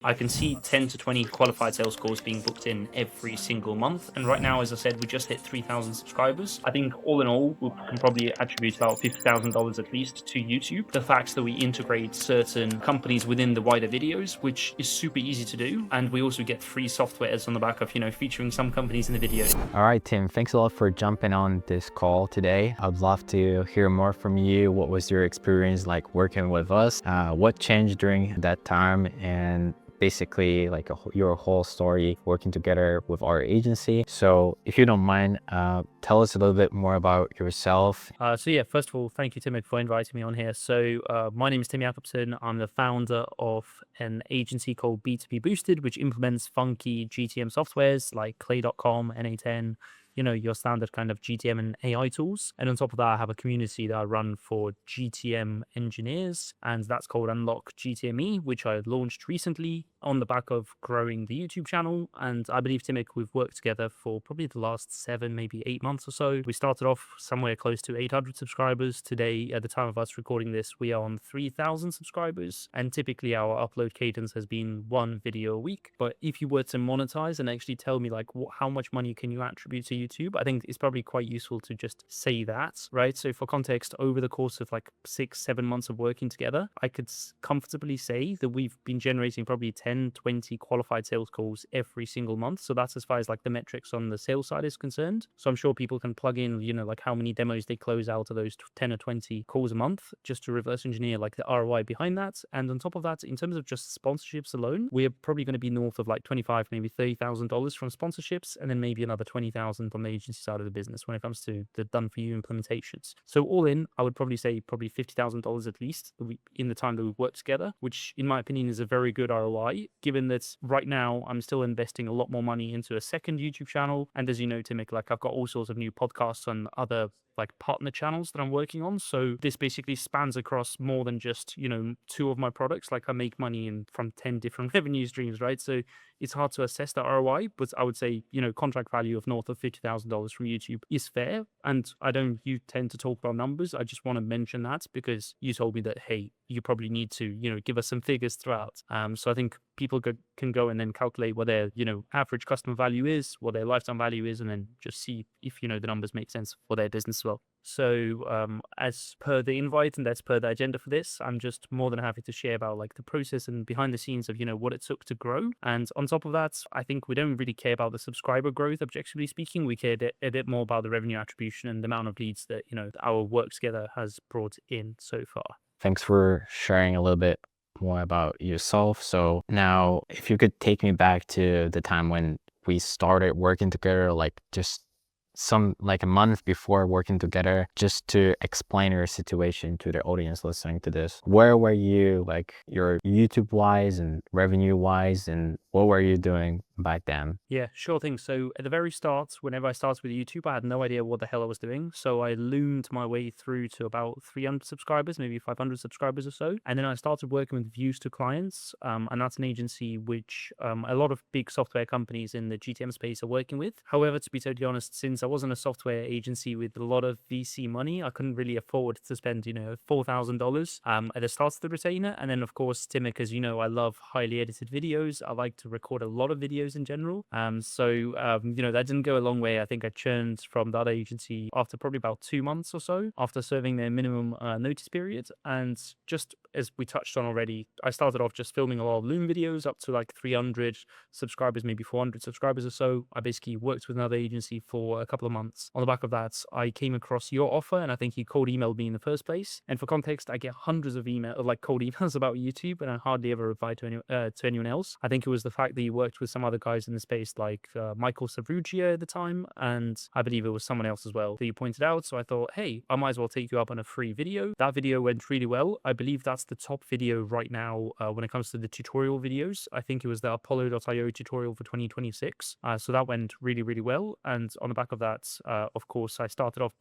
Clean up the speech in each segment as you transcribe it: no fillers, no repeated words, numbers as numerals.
I can see 10 to 20 qualified sales calls being booked in every single month. And right now, as I said, we just hit 3,000 subscribers. I think all in all, we can probably attribute about $50,000 at least to YouTube. The fact that we integrate certain companies within the wider videos, which is super easy to do. And we also get free softwares on the back of, featuring some companies in the video. All right, Tim, thanks a lot for jumping on this call today. I'd love to hear more from you. What was your experience like working with us? What changed during that time? And basically like your whole story working together with our agency. So if you don't mind, tell us a little bit more about yourself. First of all, thank you, Tim, for inviting me on here. So my name is Tim Jakobsen. I'm the founder of an agency called B2BBoosted, which implements funky GTM softwares like Clay.com, NA10, your standard kind of GTM and AI tools. And on top of that, I have a community that I run for GTM engineers, and that's called Unlock GTME, which I launched recently on the back of growing the YouTube channel. And I believe, Timic, we've worked together for probably the last 7, maybe 8 months or so. We started off somewhere close to 800 subscribers. Today, at the time of us recording this, we are on 3,000 subscribers. And typically our upload cadence has been 1 video a week. But if you were to monetize and actually tell me like how much money can you attribute to YouTube, I think it's probably quite useful to just say that, right? So for context, over the course of like 6-7 months of working together, I could comfortably say that we've been generating probably 10-20 qualified sales calls every single month. So that's as far as like the metrics on the sales side is concerned. So I'm sure people can plug in, like how many demos they close out of those 10 or 20 calls a month, just to reverse engineer like the ROI behind that. And on top of that, in terms of just sponsorships alone, we're probably going to be north of like 25, maybe $30,000 from sponsorships, and then maybe another 20,000 on the agency side of the business when it comes to the done for you implementations. So all in, I would probably say probably $50,000 at least in the time that we've worked together, which in my opinion is a very good ROI, given that right now I'm still investing a lot more money into a second YouTube channel. And as you know, Timic, like I've got all sorts of new podcasts and other like partner channels that I'm working on. So this basically spans across more than just, 2 of my products. Like I make money from 10 different revenue streams, right? So it's hard to assess the ROI, but I would say, contract value of north of $50,000 from YouTube is fair. And you tend to talk about numbers. I just want to mention that because you told me that, hey, you probably need to, give us some figures throughout. So I think people can go and then calculate what their, average customer value is, what their lifetime value is, and then just see if, the numbers make sense for their business as well. So as per the invite and as per the agenda for this, I'm just more than happy to share about like the process and behind the scenes of, what it took to grow. And on top of that, I think we don't really care about the subscriber growth, objectively speaking. We care a bit more about the revenue attribution and the amount of leads that, our work together has brought in so far. Thanks for sharing a little bit more about yourself. So now if you could take me back to the time when we started working together, like just a month before working together, just to explain your situation to the audience listening to this. Where were you, like your YouTube wise and revenue wise, and what were you doing back then? Yeah, sure thing. So at the very start, whenever I started with YouTube, I had no idea what the hell I was doing. So I loomed my way through to about 300 subscribers, maybe 500 subscribers or so. And then I started working with Views to Clients. And that's an agency which a lot of big software companies in the GTM space are working with. However, to be totally honest, since I wasn't a software agency with a lot of VC money, I couldn't really afford to spend, $4,000 at the start of the retainer. And then, of course, Timic, as you know, I love highly edited videos. I like to record a lot of videos in general. That didn't go a long way. I think I churned from that agency after probably about 2 months or so, after serving their minimum notice period. And just as we touched on already, I started off just filming a lot of Loom videos up to like 300 subscribers, maybe 400 subscribers or so. I basically worked with another agency for a couple of months. On the back of that, I came across your offer, and I think you cold emailed me in the first place. And for context, I get hundreds of cold emails about YouTube, and I hardly ever reply to anyone else. I think it was the fact that you worked with some other guys in the space like Michael Savrugia at the time, and I believe it was someone else as well that you pointed out. So I thought, hey, I might as well take you up on a free video. That video went really well. I believe that's the top video right now when it comes to the tutorial videos. I think it was the Apollo.io tutorial for 2026. So that went really, really well. And on the back of that, of course, I started off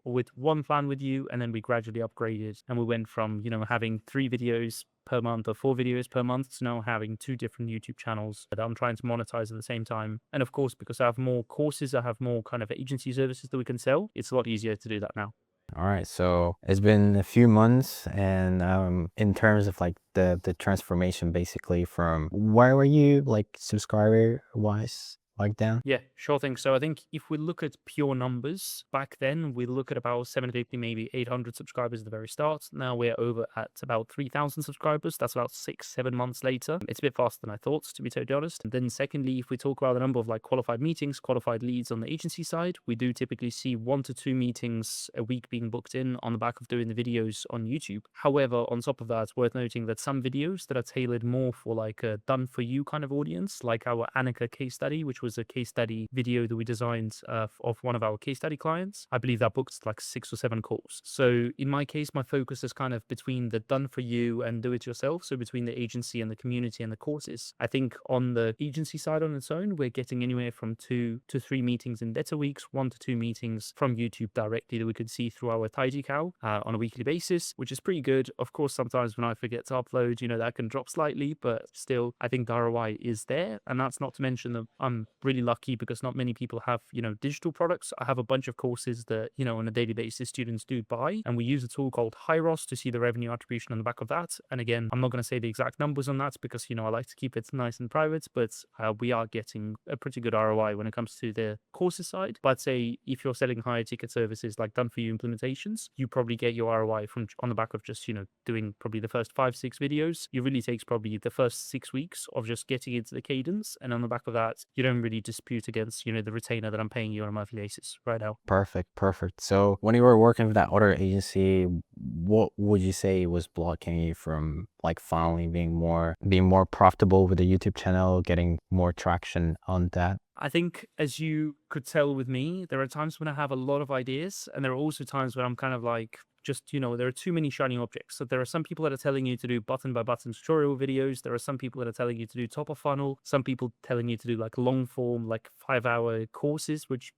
with one plan with you, and then we gradually upgraded, and we went from having 3 videos per month or 4 videos per month to now having 2 different YouTube channels that I'm trying to monetize at the same time. And of course, because I have more courses, I have more kind of agency services that we can sell, it's a lot easier to do that now. All right, so it's been a few months, and in terms of like the transformation, basically from where were you like subscriber wise like down? Yeah, sure thing. So I think if we look at pure numbers, back then we look at about 750, maybe 800 subscribers at the very start. Now we're over at about 3,000 subscribers. That's about 6, 7 months later. It's a bit faster than I thought, to be totally honest. And then secondly, if we talk about the number of like qualified meetings, qualified leads on the agency side, we do typically see 1 to 2 meetings a week being booked in on the back of doing the videos on YouTube. However, on top of that, it's worth noting that some videos that are tailored more for like a done for you kind of audience, like our Annika case study, which was a case study video that we designed of one of our case study clients. I believe that booked like 6 or 7 calls. So in my case, my focus is kind of between the done for you and do it yourself. So between the agency and the community and the courses. I think on the agency side on its own, we're getting anywhere from 2 to 3 meetings in Data Weeks, 1 to 2 meetings from YouTube directly that we could see through our Tidy Cow on a weekly basis, which is pretty good. Of course, sometimes when I forget to upload, that can drop slightly, but still, I think the ROI is there. And that's not to mention that I'm really lucky because not many people have, digital products. I have a bunch of courses that, on a daily basis students do buy, and we use a tool called Hyros to see the revenue attribution on the back of that. And again, I'm not going to say the exact numbers on that because, I like to keep it nice and private, but we are getting a pretty good ROI when it comes to the courses side. But say if you're selling higher ticket services like done for you implementations, you probably get your ROI from on the back of just, doing probably the first 5, 6 videos. It really takes probably the first 6 weeks of just getting into the cadence. And on the back of that, you don't really dispute against, the retainer that I'm paying you on a monthly basis right now. Perfect, perfect. So when you were working with that other agency, what would you say was blocking you from like finally being more profitable with the YouTube channel, getting more traction on that? I think, as you could tell with me, there are times when I have a lot of ideas, and there are also times when I'm kind of like, just, there are too many shiny objects. So there are some people that are telling you to do button by button tutorial videos. There are some people that are telling you to do top of funnel. Some people telling you to do like long form, like 5-hour courses, which,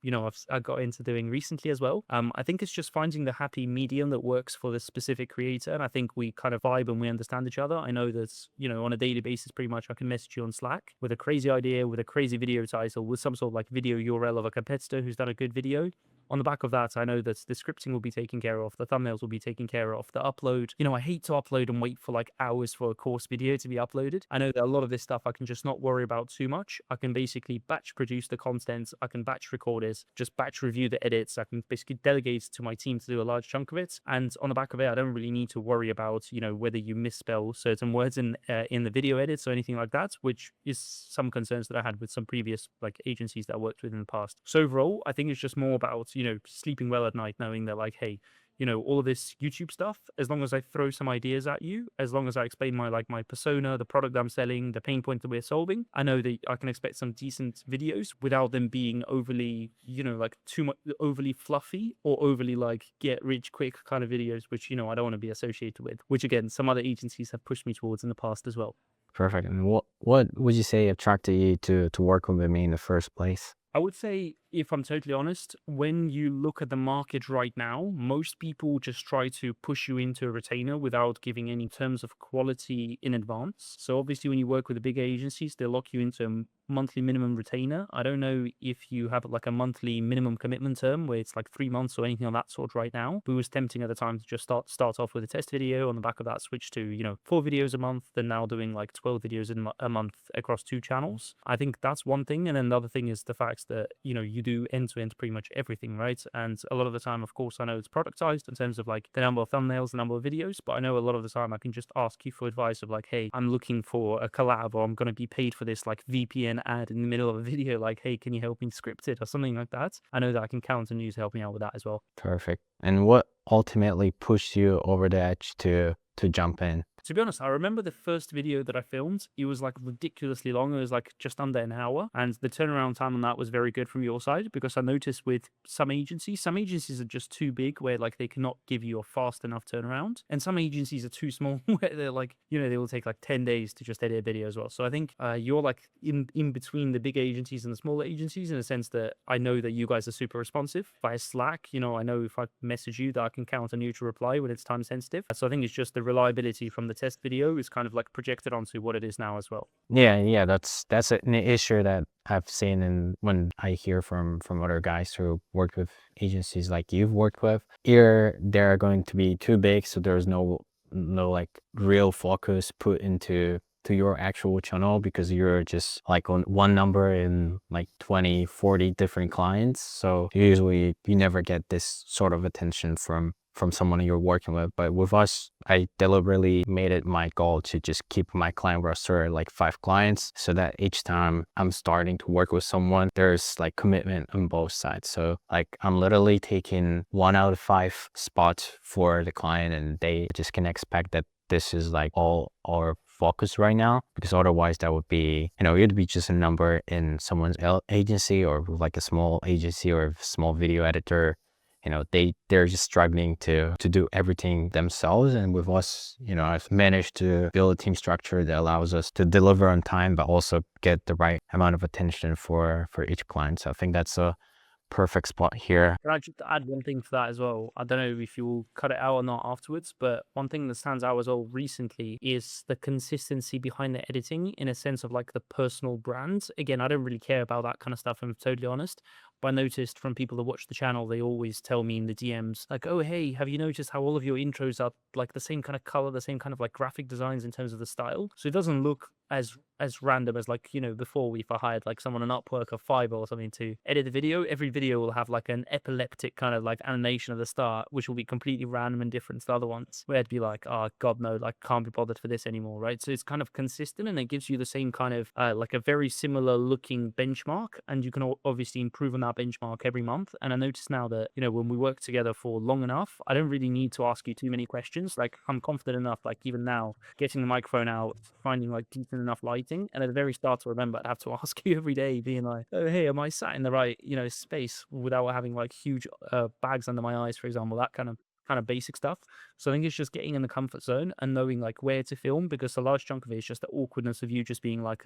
I got into doing recently as well. I think it's just finding the happy medium that works for the specific creator. And I think we kind of vibe and we understand each other. I know that, on a daily basis, pretty much I can message you on Slack with a crazy idea, with a crazy video title, with some sort of like video URL of a competitor who's done a good video. On the back of that, I know that the scripting will be taken care of, the thumbnails will be taken care of, the upload. I hate to upload and wait for like hours for a course video to be uploaded. I know that a lot of this stuff I can just not worry about too much. I can basically batch produce the content, I can batch record it, just batch review the edits. I can basically delegate to my team to do a large chunk of it. And on the back of it, I don't really need to worry about, whether you misspell certain words in the video edits or anything like that, which is some concerns that I had with some previous like agencies that I worked with in the past. So overall, I think it's just more about, sleeping well at night, knowing that like, hey, all of this YouTube stuff, as long as I throw some ideas at you, as long as I explain my persona, the product I'm selling, the pain point that we're solving, I know that I can expect some decent videos without them being overly, like too much overly fluffy or overly like get rich quick kind of videos, which, I don't want to be associated with, which again, some other agencies have pushed me towards in the past as well. Perfect. And what would you say attracted you to work with me in the first place? I would say, if I'm totally honest, when you look at the market right now, most people just try to push you into a retainer without giving any terms of quality in advance. So obviously, when you work with the big agencies, they lock you into a monthly minimum retainer. I don't know if you have like a monthly minimum commitment term where it's like 3 months or anything of that sort right now. But it was tempting at the time to just start off with a test video. On the back of that, switch to 4 videos a month. Then now doing like 12 videos in a month across 2 channels. I think that's one thing, and then the other thing is the fact that you do end-to-end pretty much everything, right? And a lot of the time, of course, I know it's productized in terms of like the number of thumbnails, the number of videos, but I know a lot of the time I can just ask you for advice of like, hey, I'm looking for a collab, or I'm going to be paid for this like VPN ad in the middle of a video, like, hey, can you help me script it or something like that? I know that I can count on you to help me out with that as well. Perfect. And what ultimately pushed you over the edge to jump in? To be honest, I remember the first video that I filmed. It was like ridiculously long. It was like just under an hour. And the turnaround time on that was very good from your side, because I noticed with some agencies are just too big where like they cannot give you a fast enough turnaround. And some agencies are too small where they're like, they will take like 10 days to just edit a video as well. So I think you're like in between the big agencies and the smaller agencies in a sense that I know that you guys are super responsive via Slack. I know if I message you that I can count on you to reply when it's time sensitive. So I think it's just the reliability from the test video is kind of like projected onto what it is now as well. Yeah, that's an issue that I've seen, and when I hear from other guys who work with agencies like you've worked with, either they're going to be too big, so there's no like real focus put into your actual channel because you're just like on one number in like 20-40 different clients, so usually you never get this sort of attention from someone you're working with. But with us, I deliberately made it my goal to just keep my client roster at like 5 clients, so that each time I'm starting to work with someone, there's like commitment on both sides. So like I'm literally taking 1 out of 5 spots for the client, and they just can expect that this is like all our focus right now, because otherwise that would be, it'd be just a number in someone's agency, or like a small agency or a small video editor. They're just struggling to do everything themselves. And with us, I've managed to build a team structure that allows us to deliver on time, but also get the right amount of attention for each client. So I think that's a perfect spot here. Can I just add one thing to that as well? I don't know if you will cut it out or not afterwards, but one thing that stands out as well recently is the consistency behind the editing, in a sense of like the personal brands. Again, I don't really care about that kind of stuff, I'm totally honest. But I noticed from people that watch the channel, they always tell me in the DMs, like, oh, hey, have you noticed how all of your intros are like the same kind of color, the same kind of like graphic designs in terms of the style? So it doesn't look as random as like, before, if I hired like someone on Upwork or Fiverr or something to edit the video, every video will have like an epileptic kind of like animation at the start, which will be completely random and different to the other ones, where it'd be like, oh god no, like can't be bothered for this anymore, right? So it's kind of consistent, and it gives you the same kind of like a very similar looking benchmark, and you can obviously improve on that benchmark every month. And I notice now that, when we work together for long enough, I don't really need to ask you too many questions. Like I'm confident enough, like even now, getting the microphone out, finding like decent enough lighting, and at the very start to remember, I'd have to ask you every day, being like, oh hey, am I sat in the right space, without having like huge bags under my eyes, for example, that kind of basic stuff. So I think it's just getting in the comfort zone and knowing like where to film, because a large chunk of it is just the awkwardness of you just being like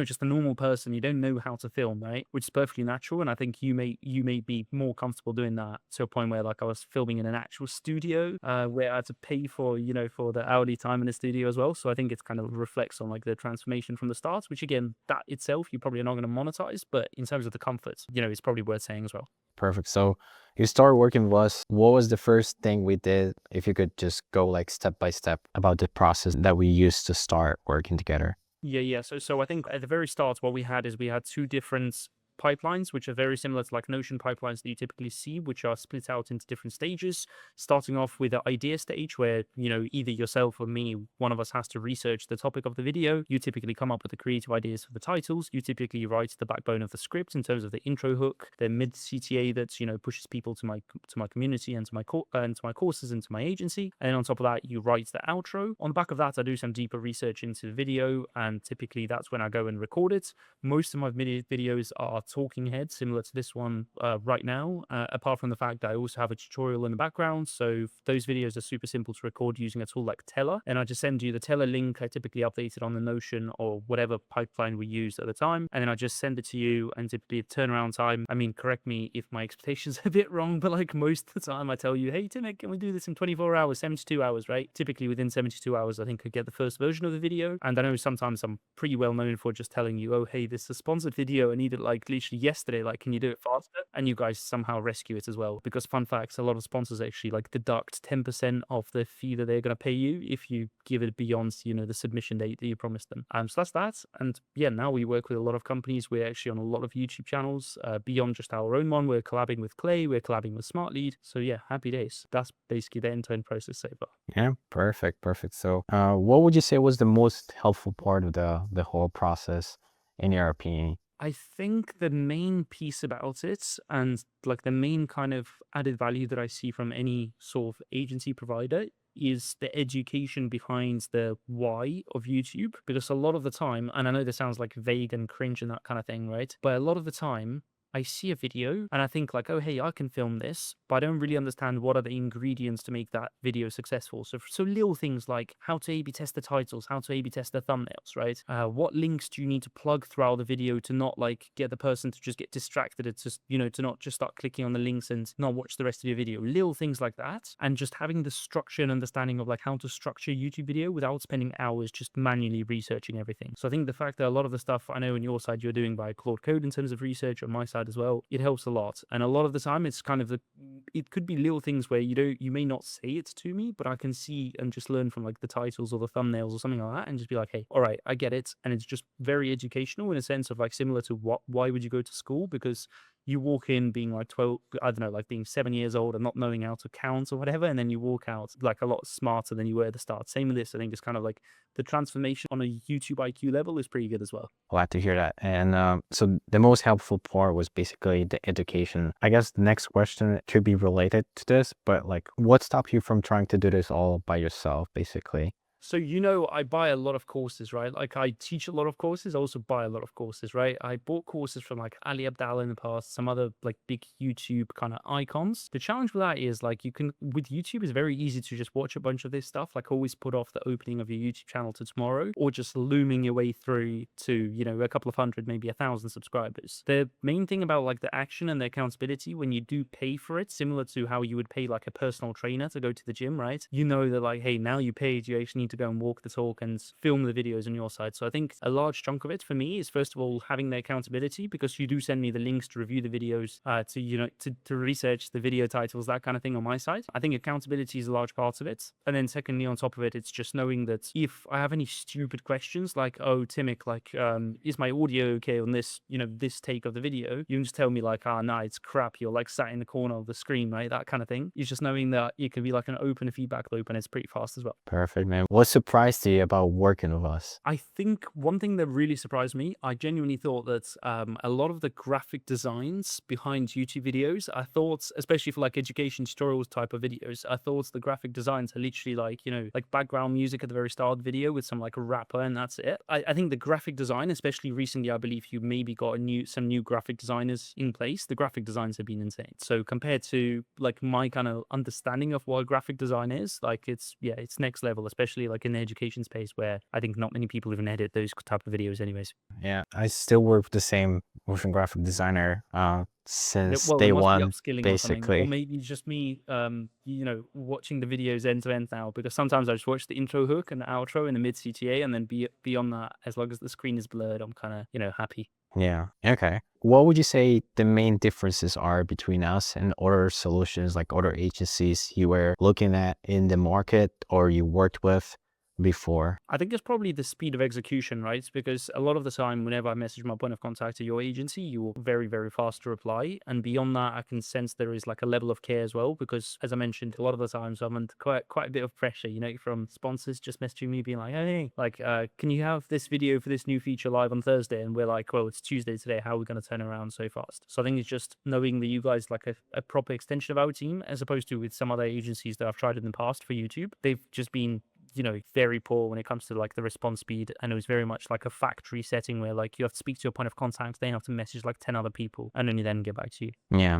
just a normal person. You don't know how to film, right? Which is perfectly natural. And I think you may be more comfortable doing that, to a point where like I was filming in an actual studio, where I had to pay for, for the hourly time in the studio as well. So I think it kind of reflects on like the transformation from the start, which again, that itself, you probably are not going to monetize, but in terms of the comforts, it's probably worth saying as well. Perfect. So you started working with us. What was the first thing we did? If you could just go like step by step about the process that we used to start working together. Yeah. So I think at the very start, what we had is we had 2 different pipelines, which are very similar to like Notion pipelines that you typically see, which are split out into different stages, starting off with the idea stage, where, either yourself or me, one of us has to research the topic of the video. You typically come up with the creative ideas for the titles. You typically write the backbone of the script in terms of the intro hook, the mid CTA that, pushes people to my community and to my courses and to my agency. And then on top of that, you write the outro. On the back of that, I do some deeper research into the video, and typically that's when I go and record it. Most of my videos are talking heads, similar to this one right now, apart from the fact that I also have a tutorial in the background. So those videos are super simple to record using a tool like Teller, and I just send you the Teller link. I typically update it on the Notion or whatever pipeline we use at the time, and then I just send it to you. And typically the turnaround time, I mean, correct me if my expectations are a bit wrong, but like most of the time I tell you, hey Tim, can we do this in 24 hours, 72 hours, right? Typically within 72 hours, I think I get the first version of the video. And I know sometimes I'm pretty well known for just telling you, oh hey, this is a sponsored video, I need it like literally yesterday, like can you do it faster? And you guys somehow rescue it as well, because fun facts, a lot of sponsors actually like deduct 10% of the fee that they're going to pay you if you give it beyond the submission date that you promised them. So that's that. And yeah, now we work with a lot of companies. We're actually on a lot of YouTube channels beyond just our own one. We're collabing with Clay, we're collabing with Smartlead. So yeah, happy days. That's basically the end-to-end process so far. Yeah, perfect. So what would you say was the most helpful part of the whole process in your opinion? I think the main piece about it, and like the main kind of added value that I see from any sort of agency provider, is the education behind the why of YouTube. Because a lot of the time, and I know this sounds like vague and cringe and that kind of thing, right? But a lot of the time, I see a video and I think like, oh, hey, I can film this, but I don't really understand what are the ingredients to make that video successful. So little things like how to A/B test the titles, how to A/B test the thumbnails, right? What links do you need to plug throughout the video to not like get the person to just get distracted? It's just, to not just start clicking on the links and not watch the rest of your video. Little things like that. And just having the structure and understanding of like how to structure a YouTube video without spending hours just manually researching everything. So I think the fact that a lot of the stuff I know on your side you're doing by Claude Code in terms of research, on my side as well, it helps a lot. And a lot of the time it's kind of it could be little things where you may not say it to me, but I can see and just learn from like the titles or the thumbnails or something like that and just be like, hey, all right, I get it. And it's just very educational in a sense of like similar to why would you go to school? Because you walk in being like 12, I don't know, like being 7 years old and not knowing how to count or whatever. And then you walk out like a lot smarter than you were at the start. Same with this. I think it's kind of like the transformation on a YouTube IQ level is pretty good as well. Glad to hear that. And so the most helpful part was basically the education. I guess the next question could be related to this, but like what stopped you from trying to do this all by yourself, basically? So, I buy a lot of courses, right? Like I teach a lot of courses, I also buy a lot of courses, right? I bought courses from like Ali Abdallah in the past, some other like big YouTube kind of icons. The challenge with that is like with YouTube, it's very easy to just watch a bunch of this stuff, like always put off the opening of your YouTube channel to tomorrow, or just looming your way through to, a couple of hundred, maybe 1,000 subscribers. The main thing about like the action and the accountability when you do pay for it, similar to how you would pay like a personal trainer to go to the gym, right? You know that like, hey, now you paid, you actually need to go and walk the talk and film the videos on your side. So I think a large chunk of it for me is first of all having the accountability, because you do send me the links to review the videos, to research the video titles, that kind of thing on my side. I think accountability is a large part of it. And then secondly, on top of it, it's just knowing that if I have any stupid questions like, oh, Timic, like, is my audio okay on this, this take of the video? You can just tell me like, nah, it's crap. You're like sat in the corner of the screen, right? That kind of thing. It's just knowing that it can be like an open feedback loop and it's pretty fast as well. Perfect, man. What surprised you about working with us? I think one thing that really surprised me, I genuinely thought that a lot of the graphic designs behind YouTube videos, I thought, especially for like education tutorials type of videos, I thought the graphic designs are literally like, like background music at the very start of the video with some like a rapper and that's it. I think the graphic design, especially recently, I believe you maybe got some new graphic designers in place. The graphic designs have been insane. So compared to like my kind of understanding of what graphic design is, like it's next level, especially like in the education space where I think not many people even edit those type of videos anyways. Yeah, I still work with the same motion graphic designer since Well, day it must be one, upskilling or something, or basically. maybe just me, watching the videos end to end now, because sometimes I just watch the intro hook and the outro in the mid CTA, and then beyond that, as long as the screen is blurred, I'm kind of, happy. Yeah. Okay. What would you say the main differences are between us and other solutions, like other agencies you were looking at in the market or you worked with before? I think it's probably the speed of execution, right? Because a lot of the time, whenever I message my point of contact to your agency, you will very, very fast to reply. And beyond that, I can sense there is like a level of care as well. Because as I mentioned, a lot of the times I'm under quite a bit of pressure, from sponsors just messaging me being like, hey, like, can you have this video for this new feature live on Thursday? And we're like, well, it's Tuesday today. How are we going to turn around so fast? So I think it's just knowing that you guys like a proper extension of our team, as opposed to with some other agencies that I've tried in the past for YouTube. They've just been very poor when it comes to like the response speed. And it was very much like a factory setting where like you have to speak to your point of contact, then you have to message like 10 other people and only then get back to you. Yeah,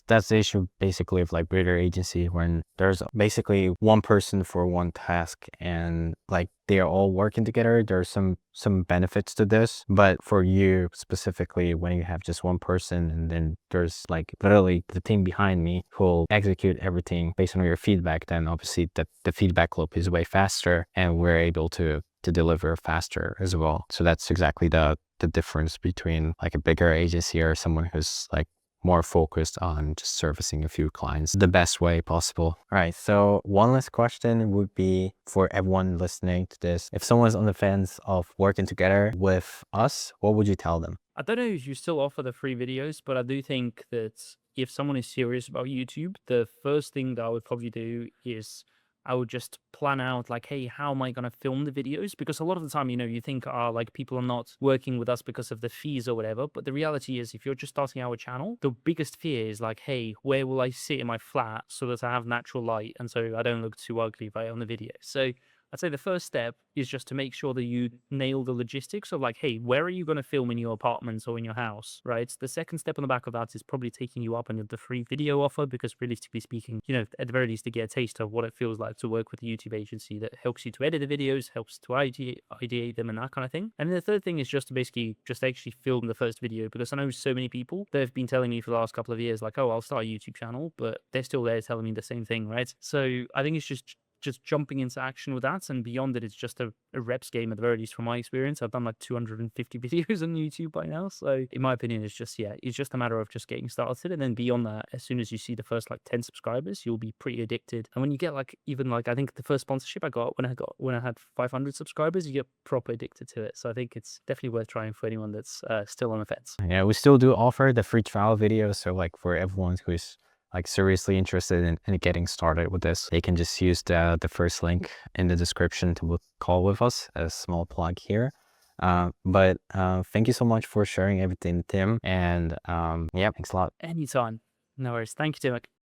that's the issue basically of like bigger agency when there's basically one person for one task and like they're all working together. There's some benefits to this, but for you specifically, when you have just one person and then there's like literally the team behind me who'll execute everything based on your feedback, then obviously the feedback loop is way faster and we're able to deliver faster as well. So that's exactly the difference between like a bigger agency or someone who's like more focused on just servicing a few clients the best way possible. All right. So one last question would be for everyone listening to this. If someone's on the fence of working together with us, what would you tell them? I don't know if you still offer the free videos, but I do think that if someone is serious about YouTube, the first thing that I would probably do is I would just plan out like, hey, how am I going to film the videos? Because a lot of the time, you think, like people are not working with us because of the fees or whatever. But the reality is, if you're just starting our channel, the biggest fear is like, hey, where will I sit in my flat so that I have natural light and so I don't look too ugly right on the video? So I'd say the first step is just to make sure that you nail the logistics of like, hey, where are you going to film in your apartment or in your house, right? The second step on the back of that is probably taking you up on the free video offer, because realistically speaking, at the very least to get a taste of what it feels like to work with a YouTube agency that helps you to edit the videos, helps to ideate them and that kind of thing. And then the third thing is just to basically just actually film the first video, because I know so many people that have been telling me for the last couple of years, like, oh, I'll start a YouTube channel, but they're still there telling me the same thing, right? So I think it's just jumping into action with that, and beyond it, it's just a reps game at the very least from my experience. I've done like 250 videos on YouTube by now, so in my opinion, it's just a matter of just getting started. And then beyond that, as soon as you see the first like 10 subscribers, you'll be pretty addicted. And when you get like even like, I think the first sponsorship I got when I had 500 subscribers, you get proper addicted to it. So I think it's definitely worth trying for anyone that's still on the fence. Yeah, we still do offer the free trial video, so like for everyone who's like seriously interested in getting started with this, they can just use the first link in the description to call with us. A small plug here. But thank you so much for sharing everything, Tim. And yeah, thanks a lot. Anytime. No worries. Thank you, Tim.